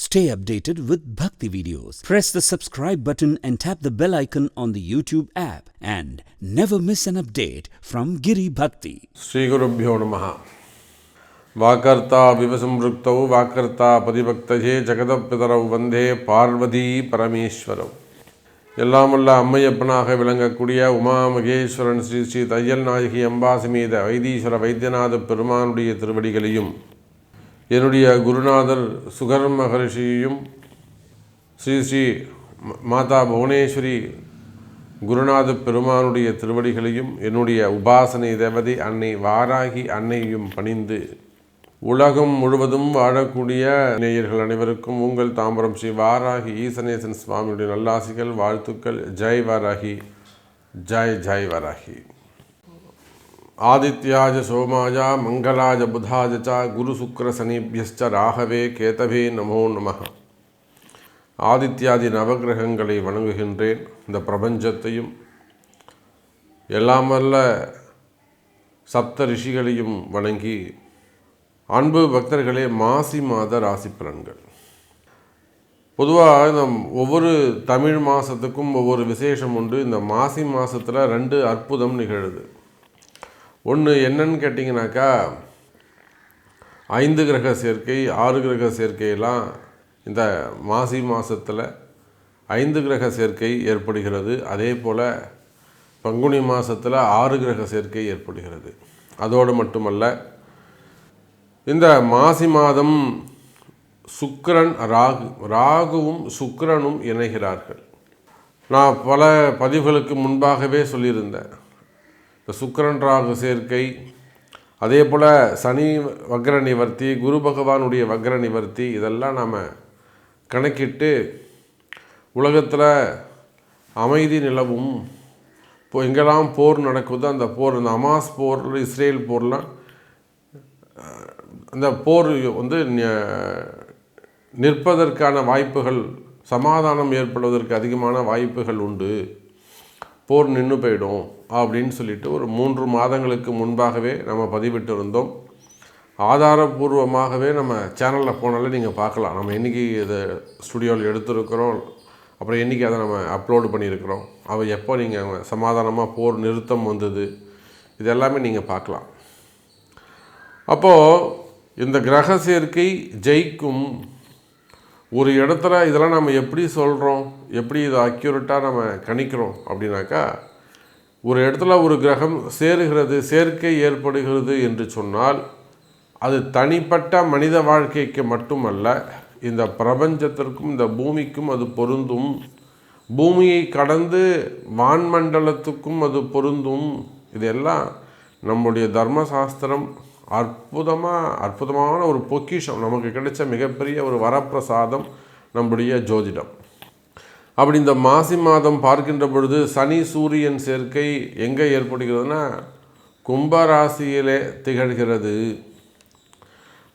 Stay updated with Bhakti videos. Press the subscribe button and tap the bell icon on the YouTube app and never miss an update from Giri Bhakti. Sri Gurubhyo Namaha. Vakarta Vivasamruktau Vakarta Paribhaktaje Jagadappitarau Vande Parvati Parameshwarau. எல்லாம் வல்ல அம்மையப்பனாக விளங்கக்கூடிய உமா மகேஸ்வரன் ஸ்ரீ ஸ்ரீ தையல் நாயகி அம்பாசமேத வைத்தீஸ்வர வைத்தியநாத பெருமானுடைய திருவடிகளையும் என்னுடைய குருநாதர் sugar மகரிஷியையும் Sri Sri மாதா புவனேஸ்வரி குருநாத பெருமானுடைய திருவடிகளையும் என்னுடைய உபாசனை தேவதை அன்னை வாராகி அன்னையையும் பணிந்து உலகம் முழுவதும் வாழக்கூடிய நேயர்கள் அனைவருக்கும் உங்கள் தாம்பரம் ஸ்ரீ வாராகி ஈசனேசன் சுவாமியுடைய நல்லாசிகள் வாழ்த்துக்கள். ஜெய் வாராகி, ஜெய் ஜெய் வாராகி. ஆதித்யாஜ சோமாஜா மங்களாஜ புதாஜ குரு சுக்ர சனிபியஸ்ச ராகவே கேதவே நமோ நமः. ஆதித்யாதி நவகிரகங்களை வணங்குகின்றேன். இந்த பிரபஞ்சத்தையும் எல்லாம் வல்ல சப்த ரிஷிகளையும் வணங்கி, அன்பு பக்தர்களே, மாசி மாத ராசி பலன்கள். பொதுவாக இந்த ஒவ்வொரு தமிழ் மாதத்துக்கும் ஒவ்வொரு விசேஷம் உண்டு. இந்த மாசி மாதத்தில் 2 அற்புதம் நிகழுது. ஒன்று என்னன்னு கேட்டிங்கனாக்கா, 5 கிரக சேர்க்கை 6 கிரக சேர்க்கையெல்லாம் இந்த மாசி மாதத்தில் 5 கிரக சேர்க்கை ஏற்படுகிறது. அதே போல் பங்குனி மாதத்தில் 6 கிரக சேர்க்கை ஏற்படுகிறது. அதோடு மட்டுமல்ல, இந்த மாசி மாதம் சுக்கிரன் ராகுவும் சுக்கிரனும் இணைகிறார்கள். நான் பல பதிவுகளுக்கு முன்பாகவே சொல்லியிருந்தேன். இந்த சுக்கிரன் ராகு சேர்க்கை, அதே போல் சனி வக்ர நிவர்த்தி, குரு பகவானுடைய வக்ர நிவர்த்தி, இதெல்லாம் நாம் கணக்கிட்டு உலகத்தில் அமைதி நிலவும். இப்போ எங்கெல்லாம் போர் நடக்குதோ அந்த போர், இந்த அமாஸ் போர், இஸ்ரேல் போர்லாம், அந்த போர் நிற்பதற்கான வாய்ப்புகள், சமாதானம் ஏற்படுவதற்கு அதிகமான வாய்ப்புகள் உண்டு, போர் நின்று போயிடும் அப்படின்னு சொல்லிட்டு ஒரு 3 மாதங்களுக்கு முன்பாகவே நம்ம பதிவிட்டு இருந்தோம். ஆதாரபூர்வமாகவே நம்ம சேனலில் போனாலே நீங்கள் பார்க்கலாம். நம்ம என்றைக்கு இதை ஸ்டுடியோவில் எடுத்துருக்கிறோம், அப்புறம் என்றைக்கு அதை நம்ம அப்லோடு பண்ணியிருக்கிறோம், அவள் எப்போ நீங்கள் சமாதானமாக போர் நிறுத்தம் வந்தது, இது எல்லாமே நீங்கள் பார்க்கலாம். அப்போது இந்த கிரக சேர்க்கை ஜெயிக்கும் ஒரு இடத்துல இதெல்லாம் நம்ம எப்படி சொல்கிறோம், எப்படி இதை அக்யூரேட்டாக நம்ம கணிக்கிறோம் அப்படின்னாக்கா, ஒரு இடத்துல ஒரு கிரகம் சேருகிறது, சேர்க்கை ஏற்படுகிறது என்று சொன்னால் அது தனிப்பட்ட மனித வாழ்க்கைக்கு மட்டுமல்ல, இந்த பிரபஞ்சத்திற்கும் இந்த பூமிக்கும் அது பொருந்தும். பூமியை கடந்து வான்மண்டலத்துக்கும் அது பொருந்தும். இதெல்லாம் நம்முடைய தர்மசாஸ்திரம் அற்புதமான ஒரு பொக்கிஷம், நமக்கு கிடைச்ச மிகப்பெரிய ஒரு வரப்பிரசாதம் நம்முடைய ஜோதிடம். அப்படி இந்த மாசி மாதம் பார்க்கின்ற பொழுது சனி சூரியன் சேர்க்கை எங்கே ஏற்படுகிறதுனா கும்பராசியிலே திகழ்கிறது.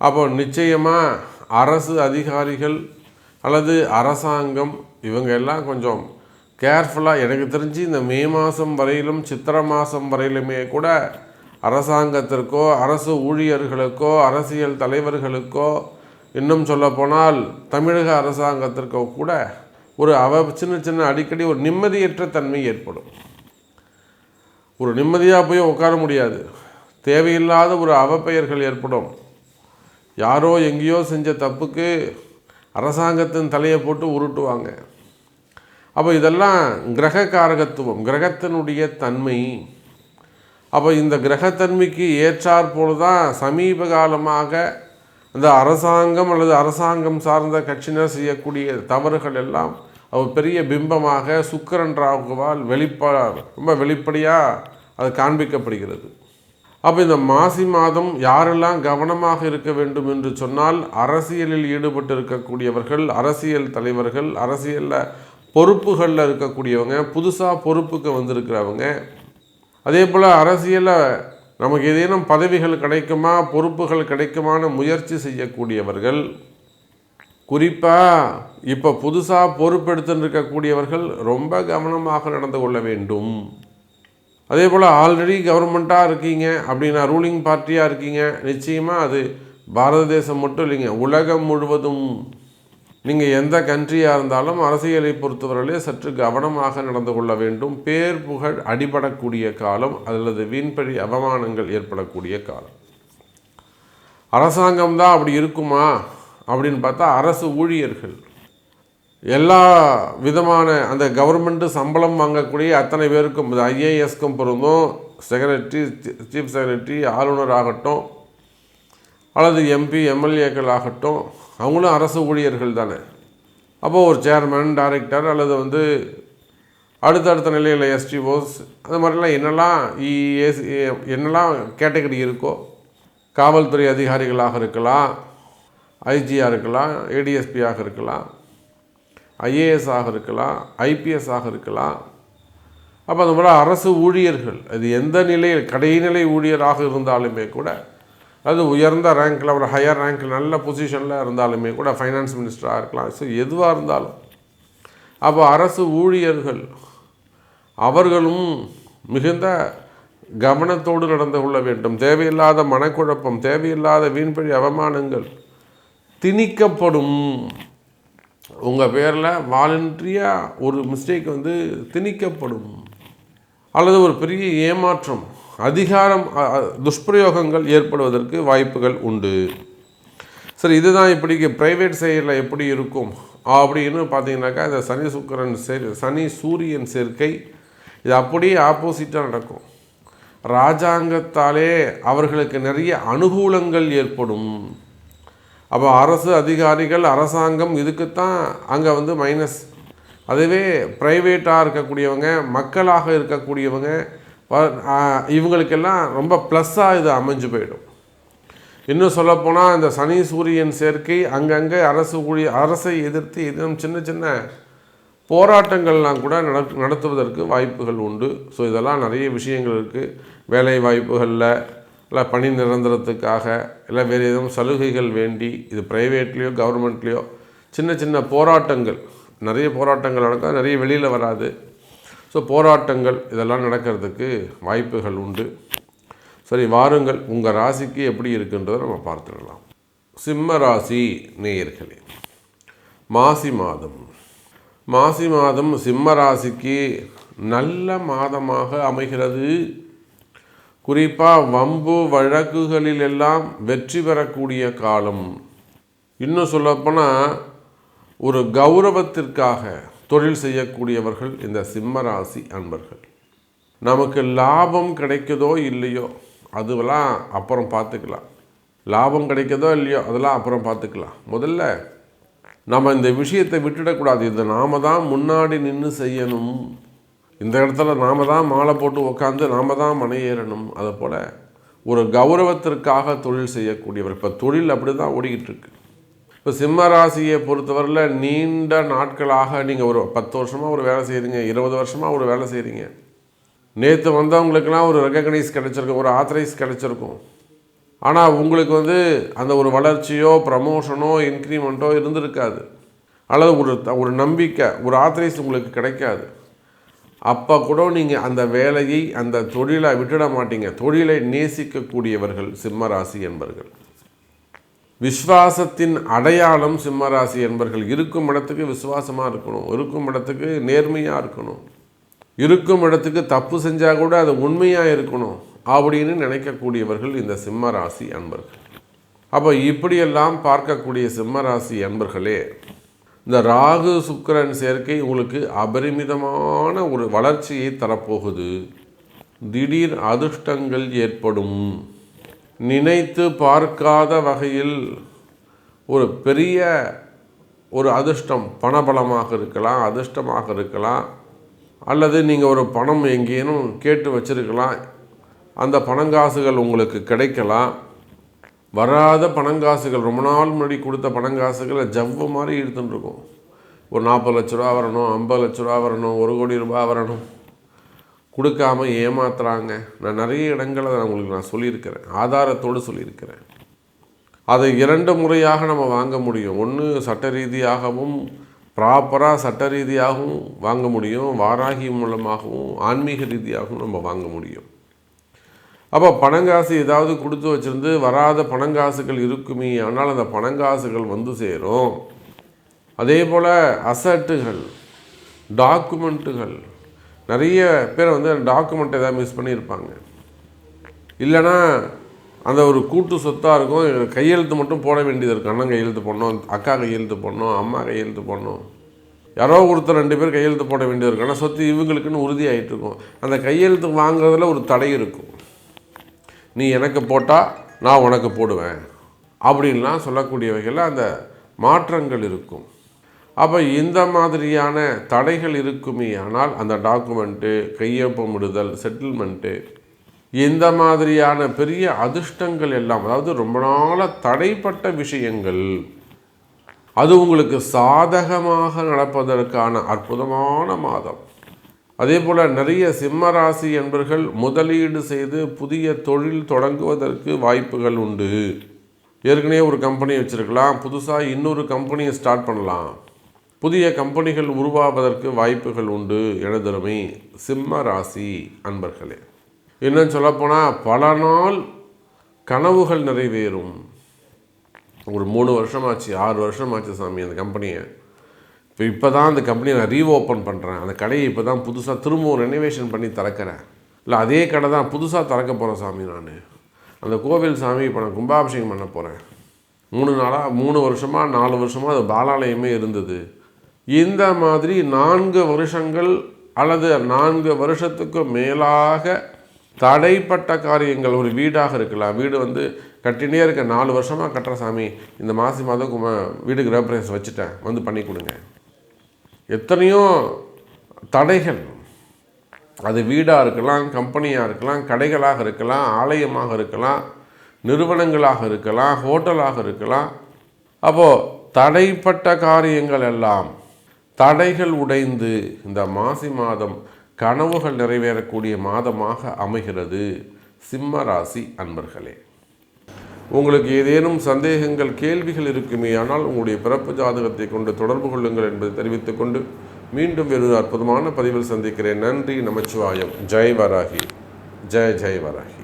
அப்போ நிச்சயமாக அரசு அதிகாரிகள் அல்லது அரசாங்கம் இவங்க எல்லாம் கொஞ்சம் கேர்ஃபுல்லாக, எனக்கு தெரிஞ்சு இந்த மே மாதம் வரையிலும் சித்திரை மாதம் வரையிலுமே கூட அரசாங்கத்திற்கோ அரசு ஊழியர்களுக்கோ அரசியல் தலைவர்களுக்கோ, இன்னும் சொல்லப்போனால் தமிழக அரசாங்கத்திற்கோ கூட ஒரு சின்ன அடிக்கடி ஒரு நிம்மதியற்ற தன்மை ஏற்படும். ஒரு நிம்மதியாக போய் உட்கார முடியாது. தேவையில்லாத ஒரு அவப்பெயர்கள் ஏற்படும். யாரோ எங்கேயோ செஞ்ச தப்புக்கு அரசாங்கத்தின் தலையை போட்டு உருட்டுவாங்க. அப்போ இதெல்லாம் கிரக காரகத்துவம், கிரகத்தினுடைய தன்மை. அப்போ இந்த கிரகத்தன்மைக்கு ஏற்றாற் போல தான் சமீப காலமாக இந்த அரசாங்கம் அல்லது அரசாங்கம் சார்ந்த கட்சியினர் செய்யக்கூடிய தவறுகள் எல்லாம் பெரிய பிம்பமாக சுக்கிரன் ராகுவால் ரொம்ப வெளிப்படையாக அது காண்பிக்கப்படுகிறது. அப்போ இந்த மாசி மாதம் யாரெல்லாம் கவனமாக இருக்க வேண்டும் என்று சொன்னால், அரசியலில் ஈடுபட்டு இருக்கக்கூடியவர்கள், அரசியல் தலைவர்கள், அரசியலில் பொறுப்புகளில் இருக்கக்கூடியவங்க, புதுசாக பொறுப்புக்கு வந்திருக்கிறவங்க, அதே போல் அரசியலில் நமக்கு ஏதேனும் பதவிகள் கிடைக்குமா, பொறுப்புகள் கிடைக்குமான முயற்சி செய்யக்கூடியவர்கள், குறிப்பாக இப்போ புதுசாக பொறுப்பெடுத்துன்னு இருக்கக்கூடியவர்கள் ரொம்ப கவனமாக நடந்து கொள்ள வேண்டும். அதே போல் ஆல்ரெடி கவர்மெண்ட்டாக இருக்கீங்க அப்படின்னா, ரூலிங் பார்ட்டியாக இருக்கீங்க, நிச்சயமாக அது பாரத தேசம் மட்டும் இல்லைங்க, உலகம் முழுவதும் நீங்கள் எந்த கண்ட்ரியாக இருந்தாலும் அரசியலை பொறுத்தவரையிலே சற்று கவனமாக நடந்து கொள்ள வேண்டும். பேர் புகழ் அடிபடக்கூடிய காலம் அல்லது வீண்பழி அவமானங்கள் ஏற்படக்கூடிய காலம். அரசாங்கம் தான் அப்படி இருக்குமா அப்படின்னு பார்த்தா அரசு ஊழியர்கள் எல்லா விதமான அந்த கவர்மெண்ட்டு சம்பளம் வாங்கக்கூடிய அத்தனை பேருக்கும் ஐஏஎஸ்க்கும் பொருந்தும். செக்ரட்டரி, சீஃப் செக்ரட்டரி, ஆளுநர் ஆகட்டும் அல்லது எம்பி, எம்எல்ஏக்கள் ஆகட்டும், அவங்களும் அரசு ஊழியர்கள் தானே. அப்போது ஒரு சேர்மன், டைரக்டர் அல்லது அடுத்தடுத்த நிலையில் எஸ்டிஓஸ் அது மாதிரிலாம் என்னெல்லாம் கேட்டகரி இருக்கோ, காவல்துறை அதிகாரிகளாக இருக்கலாம், ஐஜியாக இருக்கலாம், ஏடிஎஸ்பியாக இருக்கலாம், ஐஏஎஸ் ஆக இருக்கலாம், ஐபிஎஸ் ஆக இருக்கலாம். அப்போ அந்த மாதிரி அரசு ஊழியர்கள் அது எந்த நிலையில் கடைநிலை ஊழியராக இருந்தாலுமே கூட, அது உயர்ந்த ரேங்கில் ஒரு ஹையர் ரேங்கில் நல்ல பொசிஷனில் இருந்தாலுமே கூட, ஃபைனான்ஸ் மினிஸ்டராக இருக்கலாம், ஸோ எதுவாக இருந்தாலும் அப்போ அரசு ஊழியர்கள் அவர்களும் மிகுந்த கவனத்தோடு நடந்து கொள்ள வேண்டும். தேவையில்லாத மனக்குழப்பம், தேவையில்லாத வீண்பழி அவமானங்கள் திணிக்கப்படும். உங்கள் பேரில் வாலண்டரியாக ஒரு மிஸ்டேக் திணிக்கப்படும் அல்லது ஒரு பெரிய ஏமாற்றம், அதிகாரம் துஷ்பிரயோகங்கள் ஏற்படுவதற்கு வாய்ப்புகள் உண்டு. சரி, இதுதான் இப்படி ப்ரைவேட் சைடில் எப்படி இருக்கும் அப்படின்னு பார்த்தீங்கன்னாக்கா, இந்த சனி சூரியன் சேர்க்கை இது அப்படியே ஆப்போசிட்டாக நடக்கும். ராஜாங்கத்தாலே அவர்களுக்கு நிறைய அனுகூலங்கள் ஏற்படும். அப்போ அரசு அதிகாரிகள், அரசாங்கம் இதுக்குத்தான் அங்கே மைனஸ். அதுவே ப்ரைவேட்டாக இருக்கக்கூடியவங்க, மக்களாக இருக்கக்கூடியவங்க, இவங்களுக்கெல்லாம் ரொம்ப ப்ளஸ்ஸாக இது அமைஞ்சு போயிடும். இன்னும் சொல்லப்போனால் இந்த சனி சூரியன் சேர்க்கை அங்கங்கே அரசை எதிர்த்து இன்னும் சின்ன சின்ன போராட்டங்கள்லாம் கூட நடத்துவதற்கு வாய்ப்புகள் உண்டு. ஸோ இதெல்லாம் நிறைய விஷயங்கள் இருக்குது. வேலை வாய்ப்புகளில் இல்லை பணி நிரந்தரத்துக்காக இல்லை வேறு எதுவும் சலுகைகள் வேண்டி இது ப்ரைவேட்லேயோ கவர்மெண்ட்லேயோ சின்ன சின்ன போராட்டங்கள், நிறைய போராட்டங்கள் நடக்கும், நிறைய வெளியில் வராது. ஸோ போராட்டங்கள் இதெல்லாம் நடக்கிறதுக்கு வாய்ப்புகள் உண்டு. சரி, வாருங்கள் உங்கள் ராசிக்கு எப்படி இருக்குன்றதை நம்ம பார்த்துடலாம். சிம்ம ராசி நேயர்களே, மாசி மாதம் சிம்ம ராசிக்கு நல்ல மாதமாக அமைகிறது. குறிப்பாக வம்பு வழக்குகளிலெல்லாம் வெற்றி பெறக்கூடிய காலம். இன்னும் சொல்லப்போனால் ஒரு கௌரவத்திற்காக தொழில் செய்யக்கூடியவர்கள் இந்த சிம்ம ராசி அன்பர்கள். நமக்கு லாபம் கிடைக்குதோ இல்லையோ அதுவெல்லாம் அப்புறம் பார்த்துக்கலாம். லாபம் கிடைக்குதோ இல்லையோ அதெல்லாம் அப்புறம் பார்த்துக்கலாம். முதல்ல நம்ம இந்த விஷயத்தை விட்டுடக்கூடாது. இதை நாம் தான் முன்னாடி நின்று செய்யணும். இந்த இடத்துல நாம் தான் மாலை போட்டு உட்காந்து நாம் தான் மனையேறணும். அதை போல் ஒரு கௌரவத்திற்காக தொழில் செய்யக்கூடியவர். இப்போ தொழில் அப்படி தான் ஓடிக்கிட்டு இருக்கு. இப்போ சிம்ம ராசியை பொறுத்தவரையில் நீண்ட நாட்களாக நீங்கள் ஒரு 10 வருஷமாக ஒரு வேலை செய்கிறீங்க, 20 வருஷமாக ஒரு வேலை செய்கிறீங்க. நேற்று வந்தவங்களுக்கெல்லாம் ஒரு ரெகக்னைஸ் கிடச்சிருக்கும், ஒரு ஆத்தரைஸ் கிடச்சிருக்கும். ஆனால் உங்களுக்கு அந்த ஒரு வளர்ச்சியோ ப்ரமோஷனோ இன்க்ரிமெண்ட்டோ இருந்திருக்காது. அல்லது ஒரு நம்பிக்கை, ஒரு ஆத்தரைஸ் உங்களுக்கு கிடைக்காது. அப்போ கூட நீங்கள் அந்த வேலையை, அந்த தொழிலை விட்டுட மாட்டீங்க. தொழிலை நேசிக்கக்கூடியவர்கள் சிம்மராசி என்பர்கள். விஸ்வாசத்தின் அடையாளம் சிம்மராசி என்பர்கள். இருக்கும் இடத்துக்கு விசுவாசமாக இருக்கணும், இருக்கும் இடத்துக்கு நேர்மையாக இருக்கணும், இருக்கும் இடத்துக்கு தப்பு செஞ்சால் கூட அது உண்மையாக இருக்கணும் அப்படின்னு நினைக்கக்கூடியவர்கள் இந்த சிம்மராசி அன்பர்கள். அப்போ இப்படியெல்லாம் பார்க்கக்கூடிய சிம்மராசி அன்பர்களே, இந்த ராகு சுக்கிரன் சேர்க்கை உங்களுக்கு அபரிமிதமான ஒரு வளர்ச்சியை தரப்போகுது. திடீர் அதிர்ஷ்டங்கள் ஏற்படும். நினைத்து பார்க்காத வகையில் ஒரு பெரிய ஒரு அதிர்ஷ்டம், பணபலமாக இருக்கலாம், அதிர்ஷ்டமாக இருக்கலாம், அல்லது நீங்கள் ஒரு பணம் எங்கேனும் கேட்டு வச்சிருக்கலாம், அந்த பணங்காசுகள் உங்களுக்கு கிடைக்கலாம். வராத பணங்காசுகள், ரொம்ப நாள் முன்னாடி கொடுத்த பணங்காசுகளை ஜவ்வு மாதிரி இழுத்துட்டுருக்கும். ஒரு 40 லட்ச ரூபா வரணும், 50 லட்ச ரூபா வரணும், 1 கோடி ரூபாய் வரணும், கொடுக்காம ஏமாத்துறாங்க. நான் நிறைய இடங்களை உங்களுக்கு சொல்லியிருக்கிறேன், ஆதாரத்தோடு சொல்லியிருக்கிறேன். அதை 2 முறையாக நம்ம வாங்க முடியும். ஒன்று சட்ட ரீதியாகவும் ப்ராப்பராக சட்ட ரீதியாகவும் வாங்க முடியும், வாராகி மூலமாகவும் ஆன்மீக ரீதியாகவும் நம்ம வாங்க முடியும். அப்போ பணங்காசு ஏதாவது கொடுத்து வச்சுருந்து வராத பணங்காசுகள் இருக்குமே, ஆனால் அந்த பணங்காசுகள் வந்து சேரும். அதே போல் அசட்டுகள், டாக்குமெண்ட்டுகள், நிறைய பேர் வந்து டாக்குமெண்ட் எதாவது மிஸ் பண்ணியிருப்பாங்க. இல்லைன்னா அந்த ஒரு கூட்டு சொத்தாக இருக்கும், கையெழுத்து மட்டும் போட வேண்டியது இருக்கும். அண்ணன் கையெழுத்து போடணும், அக்கா கையெழுத்து போடணும், அம்மா கையெழுத்து போடணும், யாரோ ஒருத்தர் 2 பேர் கையெழுத்து போட வேண்டியது இருக்கும். ஆனால் சொத்து இவங்களுக்குன்னு உறுதியாகிட்டு இருக்கும். அந்த கையெழுத்து வாங்குறதுல ஒரு தடை இருக்கும். நீ எனக்கு போட்டால் நான் உனக்கு போடுவேன் அப்படின்லாம் சொல்லக்கூடிய வகையில் அந்த மாற்றங்கள் இருக்கும். அப்போ இந்த மாதிரியான தடைகள் இருக்குமே ஆனால் அந்த டாக்குமெண்ட்டு, கையொப்பமிடுதல், செட்டில்மெண்ட்டு, இந்த மாதிரியான பெரிய அதிர்ஷ்டங்கள் எல்லாம், அதாவது ரொம்ப நாளாக தடைப்பட்ட விஷயங்கள், அது உங்களுக்கு சாதகமாக நடப்பதற்கான அற்புதமான மாதம். அதே போல் நிறைய சிம்ம ராசி என்பர்கள் முதலீடு செய்து புதிய தொழில் தொடங்குவதற்கு வாய்ப்புகள் உண்டு. ஏற்கனவே ஒரு கம்பெனி வச்சுருக்கலாம், புதுசாக இன்னொரு கம்பெனியை ஸ்டார்ட் பண்ணலாம், புதிய கம்பெனிகள் உருவாவதற்கு வாய்ப்புகள் உண்டு. எனதருமை சிம்ம ராசி அன்பர்களே, இன்னும் சொல்லப்போனால் பல நாள் கனவுகள் நிறைவேறும். ஒரு 3 வருஷமாச்சு, 6 வருஷமாச்சு சாமி அந்த கம்பெனியை. இப்போ தான் அந்த கம்பெனியை நான் ரீஓப்பன் பண்ணுறேன், அந்த கடையை இப்போ தான் புதுசாக திரும்பவும் ரெனோவேஷன் பண்ணி திறக்கிறேன், இல்லை அதே கடை தான் புதுசாக திறக்க போகிறேன் சாமி. நான் அந்த கோவில் சாமி இப்போ நான் கும்பாபிஷேகம் பண்ண போகிறேன். 3 வருஷமாக 4 வருஷமாக அது பாலாலயமே இருந்தது. இந்த மாதிரி 4 வருஷங்கள் அல்லது 4 வருஷத்துக்கு மேலாக தடைப்பட்ட காரியங்கள், ஒரு வீடாக இருக்கலாம், வீடு வந்து கட்டினே இருக்க 4 வருஷமாக கட்டுற சாமி, இந்த மாதம் வீடு கிரகப்பிரவேசம் வச்சுட்டேன், வந்து பண்ணி கொடுங்க. எத்தனையோ தடைகள், அது வீடாக இருக்கலாம், கம்பெனியாக இருக்கலாம், கடைகளாக இருக்கலாம், ஆலயமாக இருக்கலாம், நிறுவனங்களாக இருக்கலாம், ஹோட்டலாக இருக்கலாம். அப்போது தடைப்பட்ட காரியங்கள் எல்லாம் தடைகள் உடைந்து இந்த மாசி மாதம் கனவுகள் நிறைவேறக்கூடிய மாதமாக அமைகிறது. சிம்ம ராசி அன்பர்களே, உங்களுக்கு ஏதேனும் சந்தேகங்கள், கேள்விகள் இருக்குமே ஆனால் உங்களுடைய பிறப்பு ஜாதகத்தை கொண்டு தொடர்பு கொள்ளுங்கள் என்பதை தெரிவித்துக் கொண்டு மீண்டும் வேறு அற்புதமான பதிவில் சந்திக்கிறேன். நன்றி, நமச்சிவாயம். ஜெய் வராகி, ஜெய் ஜெய் வராகி.